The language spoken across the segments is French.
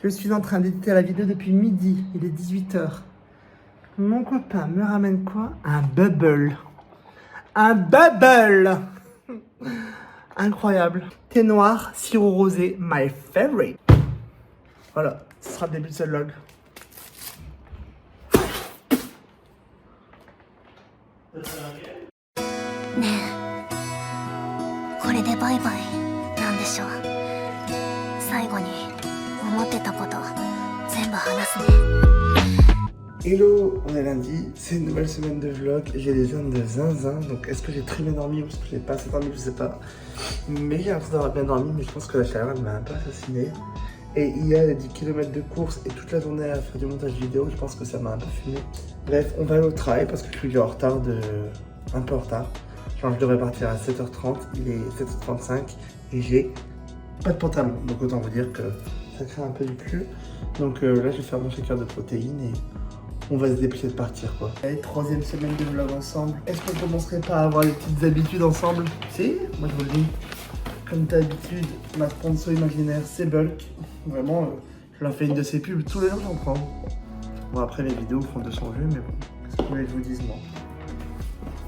Je suis en train d'éditer la vidéo depuis midi, il est 18h. Mon copain me ramène quoi? Un bubble. Un bubble. Incroyable. Thé noir, sirop rosé, my favorite. Voilà, ce sera le début de ce vlog. ねえこれでバイバイなんでしょう。最後に思ってたこと全部話すね。 Hello, on est lundi, c'est une nouvelle semaine de vlog, j'ai des jeunes de zinzin, donc est-ce que j'ai très bien dormi ou est-ce que j'ai pas assez dormi, je sais pas. Mais j'ai l'impression d'avoir bien dormi, mais je pense que la chaleur m'a un peu assassiné. Et hier, les 10 km de course et toute la journée à faire du montage vidéo, je pense que ça m'a un peu fumé. Bref, on va aller au travail parce que je suis en retard un peu en retard. Genre je devrais partir à 7h30, il est 7h35 et j'ai pas de pantalon. Donc autant vous dire que ça crée un peu du cul. Donc là, je vais faire mon shaker de protéines et on va se dépêcher de partir quoi. Allez, troisième semaine de vlog ensemble. Est-ce qu'on commencerait pas à avoir des petites habitudes ensemble? Si, moi je vous le dis. Comme d'habitude, ma sponsor imaginaire c'est Bulk. Vraiment, je leur fais une de ces pubs tous les jours, j'en prends. Bon, après les vidéos font 200 vues, mais bon, qu'est-ce que vous voulez que je vous dise moi?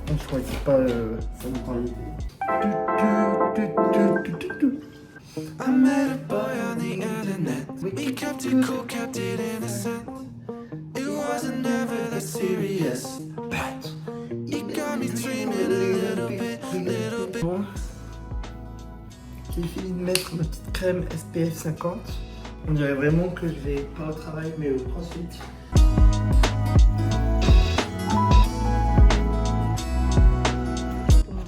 Je choisis pas, ça me prend l'idée. I met a boy on the internet. We kept it cool, kept it innocent. It wasn't never that serious. But you got me dreaming a little bit. Bon, j'ai fini de mettre ma petite crème SPF 50. On dirait vraiment que je vais pas au travail mais au crossfit.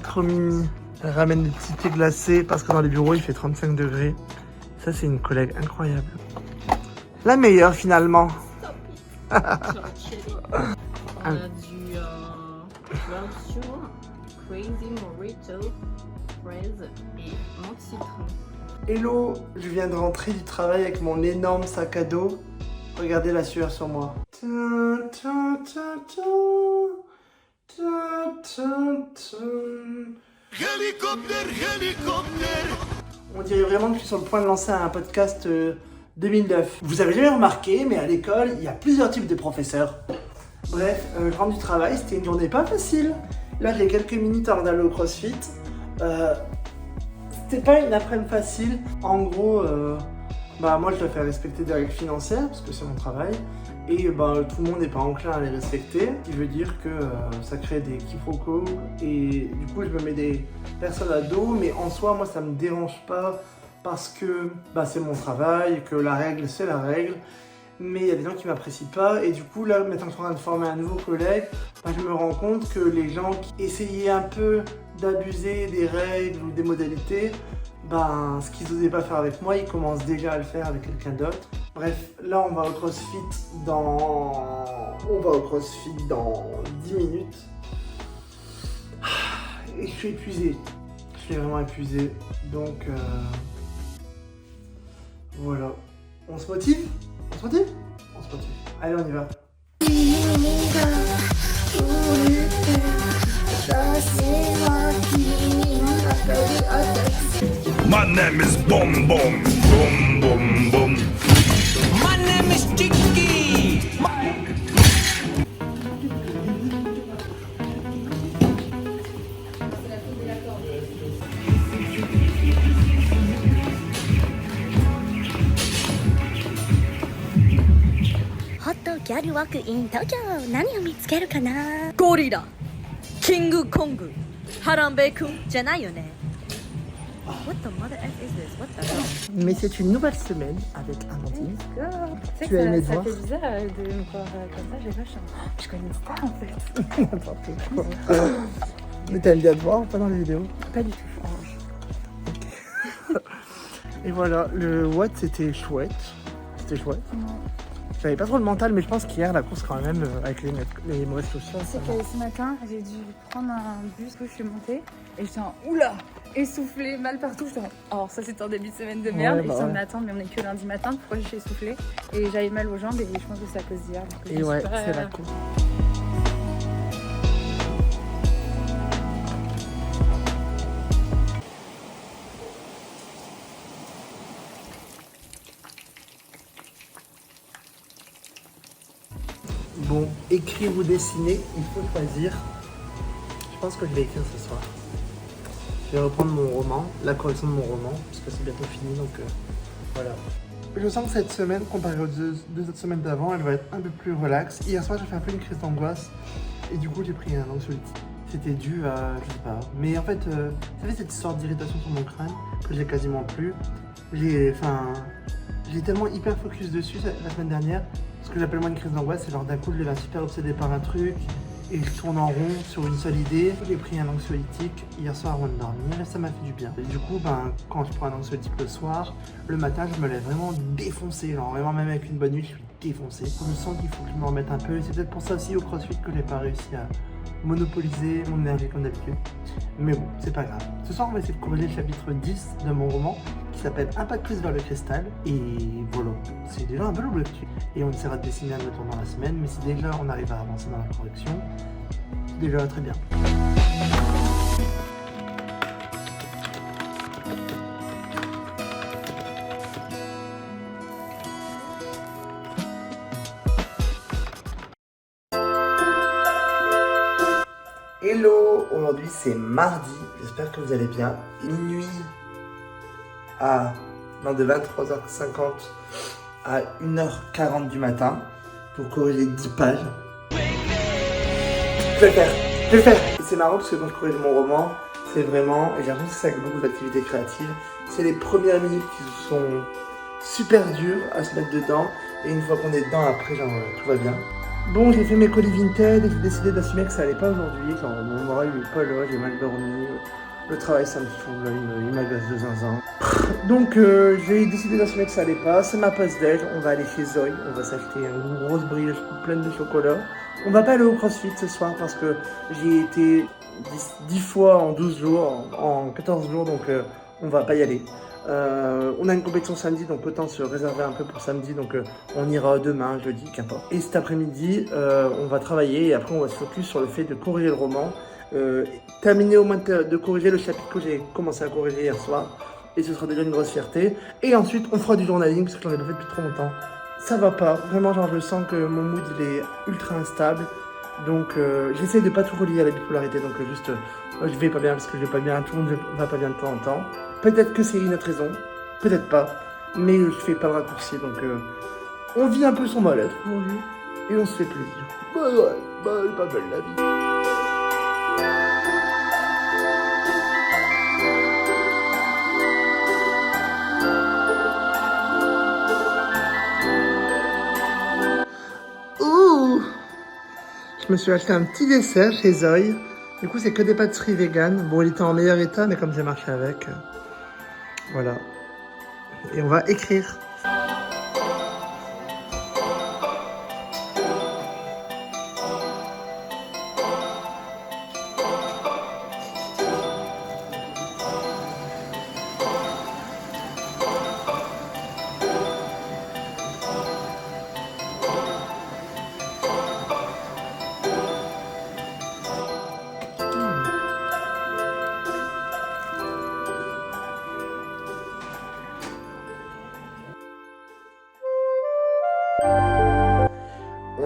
Trop mimi. Elle ramène des petits thés glacés parce que dans les bureaux il fait 35 degrés. Ça c'est une collègue incroyable. La meilleure finalement. On a du beurre sur Crazy Mojito, fraise et menthe citron. Hello, je viens de rentrer du travail avec mon énorme sac à dos. Regardez la sueur sur moi. Helicopter, helicopter. On dirait vraiment que je suis sur le point de lancer un podcast 2009. Vous avez jamais remarqué, mais à l'école, il y a plusieurs types de professeurs. Bref, je rentre du travail, c'était une journée pas facile. Là, j'ai quelques minutes avant d'aller au CrossFit. C'était pas une après-midi facile. En gros, moi, je dois faire respecter des règles financières, parce que c'est mon travail. Et tout le monde n'est pas enclin à les respecter, ce qui veut dire que ça crée des quiproquos. Et du coup, je me mets des personnes à dos, mais en soi, moi, ça me dérange pas parce que c'est mon travail, que la règle, c'est la règle. Mais il y a des gens qui m'apprécient pas. Et du coup, là, maintenant que je suis en train de former un nouveau collègue, je me rends compte que les gens qui essayaient un peu d'abuser des règles ou des modalités, ce qu'ils n'osaient pas faire avec moi, ils commencent déjà à le faire avec quelqu'un d'autre. Bref, là on va au CrossFit dans 10 minutes. Et je suis épuisé. Je suis vraiment épuisé. Donc voilà. On se motive? On se motive? On se motive. Allez, on y va. My name is Boom Boom, Boom Boom Boom. My name is Chicky. Hot Girl Walk in Tokyo 何を見つけるかな。ゴリラ、キングコング、ハランベイ君じゃないよね。What the mother F is this? What the hell? Mais c'est une nouvelle semaine avec Amandine. Tu sais Tu as aimé que te ça voir? fait bizarre de me voir comme ça, j'ai vache. Je connais une star en fait. N'importe quoi. Mais t'aimes bien te voir ou pas dans les vidéos? Pas du tout. Et voilà, le Watt c'était chouette. C'était chouette. J'avais pas trop le mental, mais je pense qu'hier la course quand même avec les mauvaises chaussures. C'est que ce matin, j'ai dû prendre un bus où je suis montée et j'étais en oula, essoufflée, mal partout. J'étais en oh, ça c'était un début de semaine de merde. Ouais, et j'étais en ouais. attente, mais on est que lundi matin. Pourquoi je suis essoufflée? Et j'avais mal aux jambes et je pense que c'est à cause d'hier. Et ouais, c'est la course. Bon, écrire ou dessiner, il faut choisir. Je pense que je vais écrire ce soir. Je vais reprendre mon roman, la correction de mon roman, parce que c'est bientôt fini, donc voilà. Je sens que cette semaine, comparée aux deux autres semaines d'avant, elle va être un peu plus relaxe. Hier soir, j'ai fait un peu une crise d'angoisse, et du coup, j'ai pris un anxiolytique. C'était dû à, je sais pas, mais en fait, vous savez cette sorte d'irritation sur mon crâne, que j'ai quasiment plus. J'ai tellement hyper focus dessus la semaine dernière. Ce que j'appelle moi une crise d'angoisse, c'est genre d'un coup je deviens super obsédé par un truc et je tourne en rond sur une seule idée. J'ai pris un anxiolytique hier soir avant de dormir et ça m'a fait du bien. Et du coup, quand je prends un anxiolytique le soir, le matin je me lève vraiment défoncé, genre vraiment même avec une bonne nuit, je suis défoncé. Je sens qu'il faut que je me remette un peu et c'est peut-être pour ça aussi au CrossFit que j'ai pas réussi à monopoliser mon énergie comme d'habitude. Mais bon, c'est pas grave. Ce soir, on va essayer de corriger le chapitre 10 de mon roman qui s'appelle Un pas de plus vers le cristal. Et voilà, c'est déjà un bel objectif. Et on essaiera de dessiner un autre dans la semaine, mais si déjà on arrive à avancer dans la correction, c'est déjà très bien. Hello, aujourd'hui c'est mardi, j'espère que vous allez bien. Minuit de 23h50 à 1h40 du matin pour corriger 10 pages. Je vais le faire. C'est marrant parce que quand je corrige mon roman, c'est vraiment, et j'ai l'impression que c'est avec beaucoup d'activités créatives, c'est les premières minutes qui sont super dures à se mettre dedans et une fois qu'on est dedans après, genre tout va bien. Bon, j'ai fait mes colis Vinted et j'ai décidé d'assumer que ça allait pas aujourd'hui. Genre, mon moral il est pas là, j'ai mal dormi. Le travail ça me saoule, il m'agace de zinzin. Donc j'ai décidé d'assumer que ça allait pas. C'est ma pause déj, on va aller chez Zoe. On va s'acheter une grosse brioche pleine de chocolat. On va pas aller au CrossFit ce soir parce que j'ai été 10 fois en 12 jours, en 14 jours, donc on va pas y aller. On a une compétition samedi, donc autant se réserver un peu pour samedi, donc on ira demain, jeudi, qu'importe. Et cet après-midi, on va travailler et après on va se focus sur le fait de corriger le roman, terminer au moins de corriger le chapitre que j'ai commencé à corriger hier soir, et ce sera déjà une grosse fierté. Et ensuite, on fera du journaling, parce que j'en ai pas fait depuis trop longtemps. Ça va pas, vraiment, genre je sens que mon mood il est ultra instable, donc j'essaie de pas tout relier à la bipolarité, donc juste je vais pas bien parce que je vais pas bien, tout le monde va pas bien de temps en temps. Peut-être que c'est une autre raison, peut-être pas, mais je fais pas de raccourci, donc on vit un peu son mal-être aujourd'hui, et on se fait plaisir. Bah ouais, elle est pas belle la vie. Ouh, je me suis acheté un petit dessert chez Zoe. Du coup, c'est que des pâtisseries vegan. Bon, il était en meilleur état, mais comme j'ai marché avec, voilà. Et on va écrire.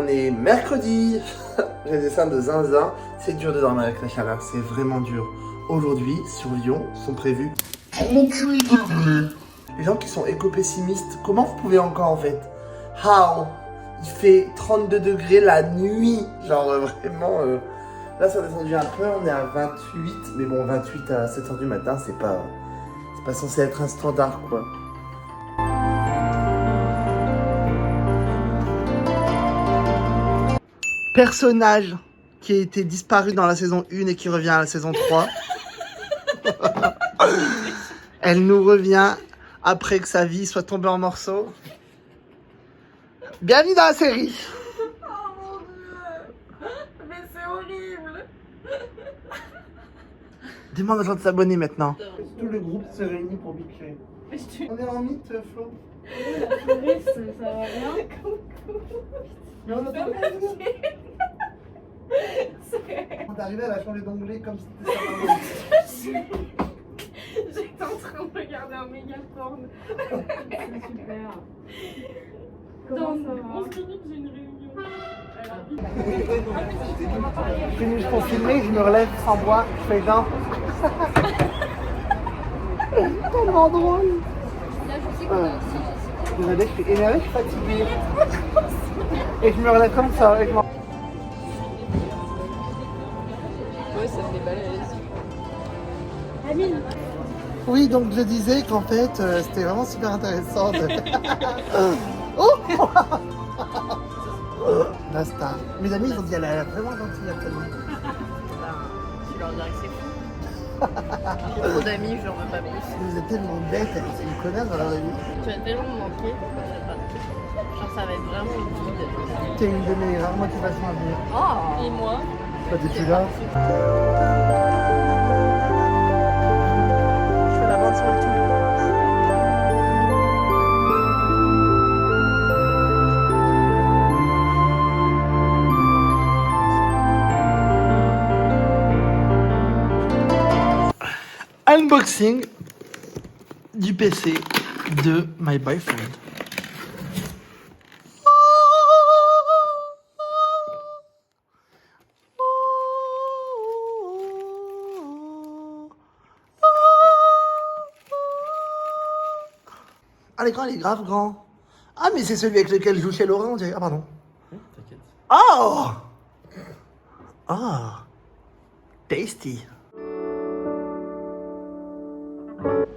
On est mercredi. J'ai des dessins de zinzin. C'est dur de dormir avec la chaleur, c'est vraiment dur. Aujourd'hui, sur Lyon, sont prévus 38 degrés. Les gens qui sont éco-pessimistes, comment vous pouvez encore en fait? How? Il fait 32 degrés la nuit. Genre vraiment... Là, ça a descendu un peu, on est à 28. Mais bon, 28 à 7h du matin, c'est pas censé être un standard, quoi. Personnage qui a été disparu dans la saison 1 et qui revient à la saison 3. Elle nous revient après que sa vie soit tombée en morceaux. Bienvenue dans la série. Oh mon dieu! Mais c'est horrible! Demande aux gens de s'abonner maintenant. Tout le groupe se réunit pour bitcher. On est en mythe, Flo. Ça va bien? Mais on a pas Quand t'es arrivé, elle a changé d'onglet comme si c'était ça. J'étais en train de regarder un méga porn. C'est super. Dans 11 minutes, j'ai une réunion. Je finis pour filmer, je me relève sans boire, je fais genre. Tellement drôle. Désolé, je suis énervé, je suis fatigué. Et je me relève comme ça. Et je m'en... Ouais, ça fait balèze. Oui, donc je disais qu'en fait, c'était vraiment super intéressant. Oh la star. Mes amis, ils ont dit elle a l'air vraiment gentille, la famille. Tu leur dirais que c'est fou. J'ai trop d'amis, je leur veux pas plus. Vous êtes tellement bête, c'est une connasse dans la vraie vie. Tu vas tellement me manquer. Genre, ça va être vraiment vide. T'es une de mes rares motivations à venir. Oh. Et moi? Toi, t'es plus là. Je fais la bande sur le tout. Unboxing du PC de my boyfriend. Ah, l'écran il est grave grand. Ah, mais c'est celui avec lequel je joue chez Laurent, on dirait. Ah, pardon. T'inquiète. Oh! Ah! Tasty.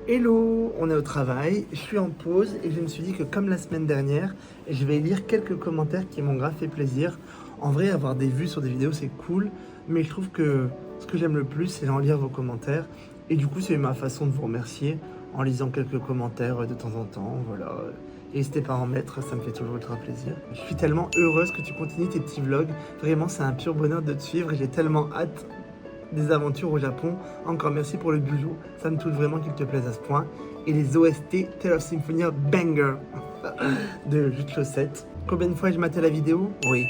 Hello, on est au travail, je suis en pause et je me suis dit que comme la semaine dernière, je vais lire quelques commentaires qui m'ont grave fait plaisir. En vrai, avoir des vues sur des vidéos, c'est cool, mais je trouve que ce que j'aime le plus, c'est en lire vos commentaires. Et du coup, c'est ma façon de vous remercier en lisant quelques commentaires de temps en temps, voilà. N'hésitez pas à en mettre, ça me fait toujours ultra plaisir. Je suis tellement heureuse que tu continues tes petits vlogs. Vraiment, c'est un pur bonheur de te suivre et j'ai tellement hâte des aventures au Japon. Encore merci pour le bijou, ça me touche vraiment qu'il te plaise à ce point. Et les OST Tale of Symphonia Banger de Jute Chaussette. Combien de fois je matais la vidéo? Oui.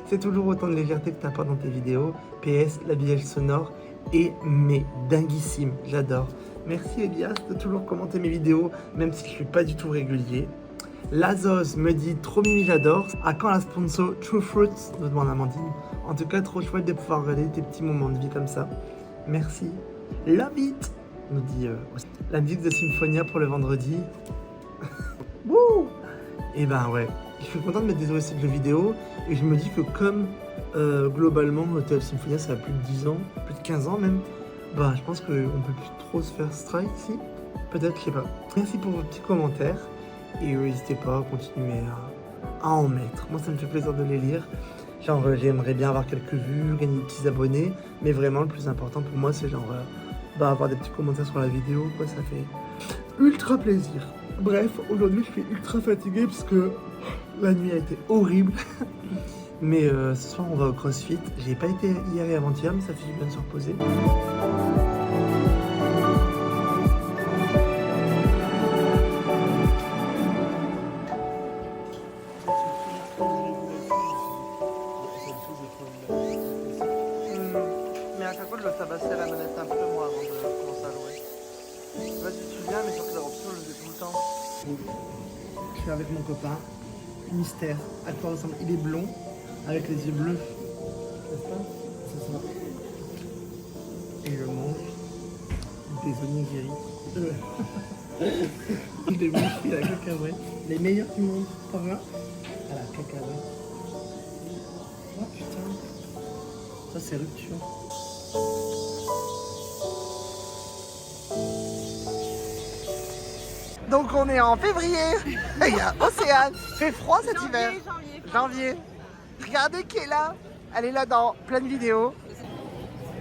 C'est toujours autant de légèreté que t'apportes dans tes vidéos. PS, l'habillage sonore est mais dinguissime, j'adore. Merci Elias de toujours commenter mes vidéos, même si je suis pas du tout régulier. Lazos me dit trop mimi, j'adore. À quand la sponsor True Fruits, nous demande Amandine. En tout cas, trop chouette de pouvoir regarder tes petits moments de vie comme ça. Merci. Love it, nous dit la musique de Symphonia pour le vendredi. Wouh! Et ben ouais, je suis content de mettre des OST de jeux vidéo et je me dis que comme globalement Tale of Symphonia ça a plus de 10 ans, plus de 15 ans même, bah je pense qu'on peut plus trop se faire strike ici. Peut-être, je sais pas. Merci pour vos petits commentaires et n'hésitez pas à continuer à en mettre. Moi ça me fait plaisir de les lire. Genre j'aimerais bien avoir quelques vues, gagner des petits abonnés, mais vraiment le plus important pour moi c'est genre avoir des petits commentaires sur la vidéo, quoi, ça fait ultra plaisir. Bref, aujourd'hui je suis ultra fatiguée parce que la nuit a été horrible. Mais ce soir on va au CrossFit. J'ai pas été hier et avant-hier, mais ça fait du bien de se reposer. Mais à chaque fois je dois tabasser la manette un peu moi avant de commencer à jouer. Vas-y, tu viens, mais sur que la option je le fais tout le temps. Je suis avec mon copain. Mystère. À quoi ressemble? Il est blond, avec les yeux bleus. N'est-ce pas? C'est ça. Et je mange des onigiri. Des mouchis à la cacahuète. Les meilleurs du monde. Pas vrai? À la cacahuète. Oh putain. Ça c'est rupture. Donc on est en février. Il y a Océane. Il fait froid cet hiver. Janvier. Regardez qui est là. Elle est là dans plein de vidéos.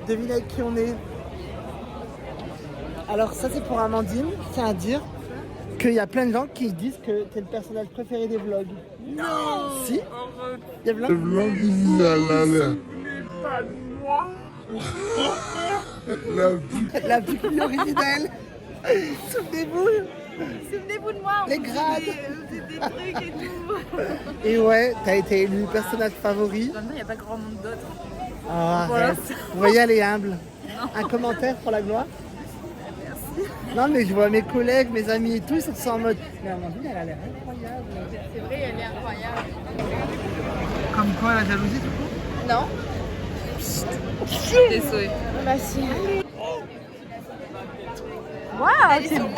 Devinez avec qui on est. Alors ça c'est pour Amandine. Je tiens à dire qu'il y a plein de gens qui disent que t'es le personnage préféré des vlogs. Non. Si. Il y a plein de vlogs. La plus originelle. Souvenez-vous. Souvenez-vous de moi, Les grades. des trucs et tout. Et ouais, t'as été élu personnage favori. Maintenant, il n'y a pas grand monde d'autres. Ah, Voilà. arrête. Vous voyez, elle est humble. Un commentaire pour la gloire? Merci. Non, mais je vois mes collègues, mes amis et tout, ils sont tous en mode. Mais Amandine, elle a l'air incroyable. C'est vrai, elle est incroyable. quoi, la jalousie du coup? Non. Désolé. Bah si. Waouh, c'est beau.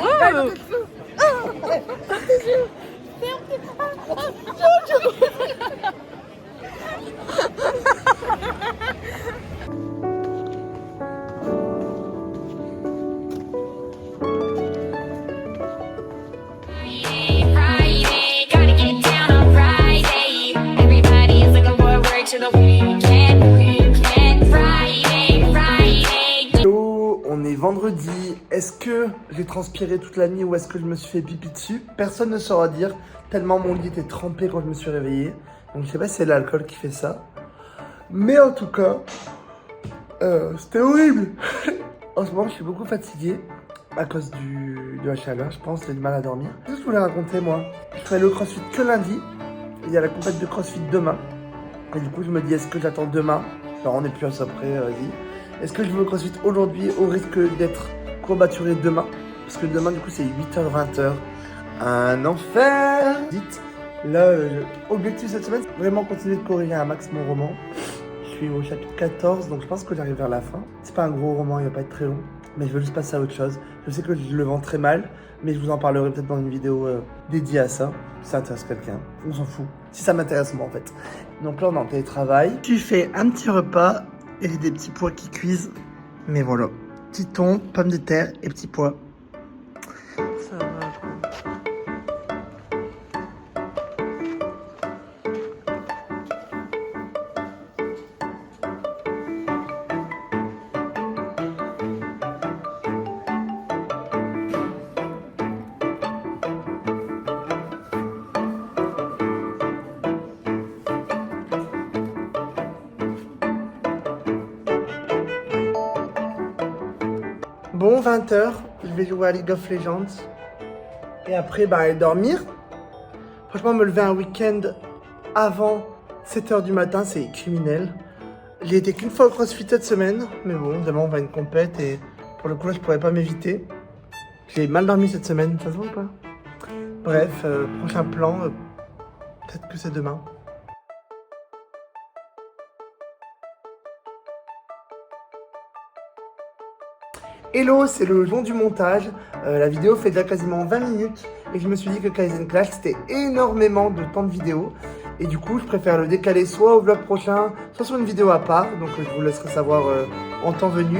Friday, gotta get down on Friday. Everybody's looking forward to the weekend. Friday. Hello, on est vendredi. Est-ce que j'ai transpiré toute la nuit ou est-ce que je me suis fait pipi dessus? Personne ne saura dire, tellement mon lit était trempé quand je me suis réveillé. Donc je sais pas si c'est l'alcool qui fait ça. Mais en tout cas, c'était horrible. En ce moment, je suis beaucoup fatigué à cause de la chaleur, je pense, j'ai du mal à dormir. Qu'est-ce que je voulais raconter, moi? Je ferai le crossfit que lundi. Il y a la compète de crossfit demain. Et du coup, je me dis, est-ce que j'attends demain? Alors, on n'est plus à ça près, vas-y. Est-ce que je veux le crossfit aujourd'hui au risque d'être courbaturé demain? Parce que demain, du coup, c'est 8h, 20h. Un enfer! Dites, là, objectif cette semaine, c'est vraiment continuer de corriger un max mon roman. Je suis au chapitre 14, donc je pense que j'arrive vers la fin. C'est pas un gros roman, il va pas être très long. Mais je veux juste passer à autre chose. Je sais que je le vends très mal, mais je vous en parlerai peut-être dans une vidéo dédiée à ça. Si ça intéresse quelqu'un, on s'en fout. Si ça m'intéresse moi en fait. Donc là on est en télétravail. Tu fais un petit repas et des petits pois qui cuisent. Mais voilà. Petit thon, pommes de terre et petits pois. Ça va. Bon, 20h, je vais jouer à League of Legends. Et après, bah, aller dormir. Franchement, me lever un week-end avant 7h du matin, c'est criminel. J'ai été qu'une fois au CrossFit cette semaine. Mais bon, demain, on va à une compète. Et pour le coup, là, je pourrais pas m'éviter. J'ai mal dormi cette semaine, ça se voit ou pas? Bref, prochain plan, peut-être que c'est demain. Hello, c'est le long du montage. La vidéo fait déjà quasiment 20 minutes et je me suis dit que Kaizen Clash c'était énormément de temps de vidéo et du coup je préfère le décaler soit au vlog prochain, soit sur une vidéo à part, donc je vous laisserai savoir en temps venu.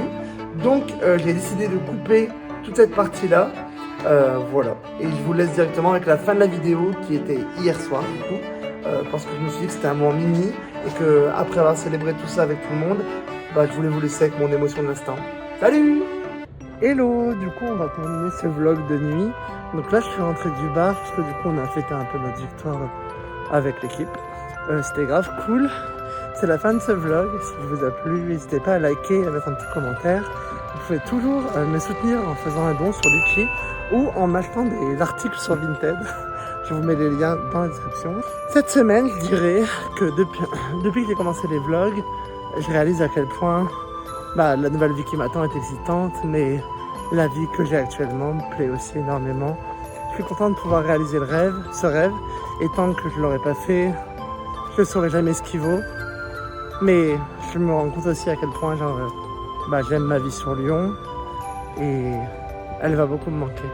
Donc j'ai décidé de couper toute cette partie là, voilà. Et je vous laisse directement avec la fin de la vidéo qui était hier soir du coup, parce que je me suis dit que c'était un moment mini et que après avoir célébré tout ça avec tout le monde, bah, je voulais vous laisser avec mon émotion de l'instant. Salut! Hello, du coup on va terminer ce vlog de nuit. Donc là je suis rentré du bar parce que du coup on a fêté un peu notre victoire avec l'équipe. C'était grave cool. C'est la fin de ce vlog. Si il vous a plu, n'hésitez pas à liker et à mettre un petit commentaire. Vous pouvez toujours me soutenir en faisant un don sur Litchi ou en m'achetant des articles sur Vinted. Je vous mets les liens dans la description. Cette semaine, je dirais que depuis que j'ai commencé les vlogs, je réalise à quel point la nouvelle vie qui m'attend est excitante, mais la vie que j'ai actuellement me plaît aussi énormément. Je suis content de pouvoir réaliser ce rêve, et tant que je ne l'aurais pas fait, je ne saurais jamais ce qu'il vaut. Mais je me rends compte aussi à quel point j'aime ma vie sur Lyon, et elle va beaucoup me manquer.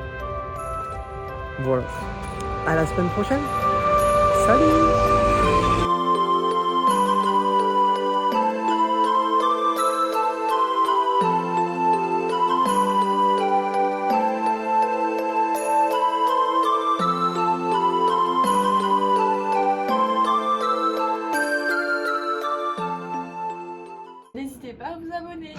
Voilà. À la semaine prochaine. Salut! N'hésitez pas à vous abonner.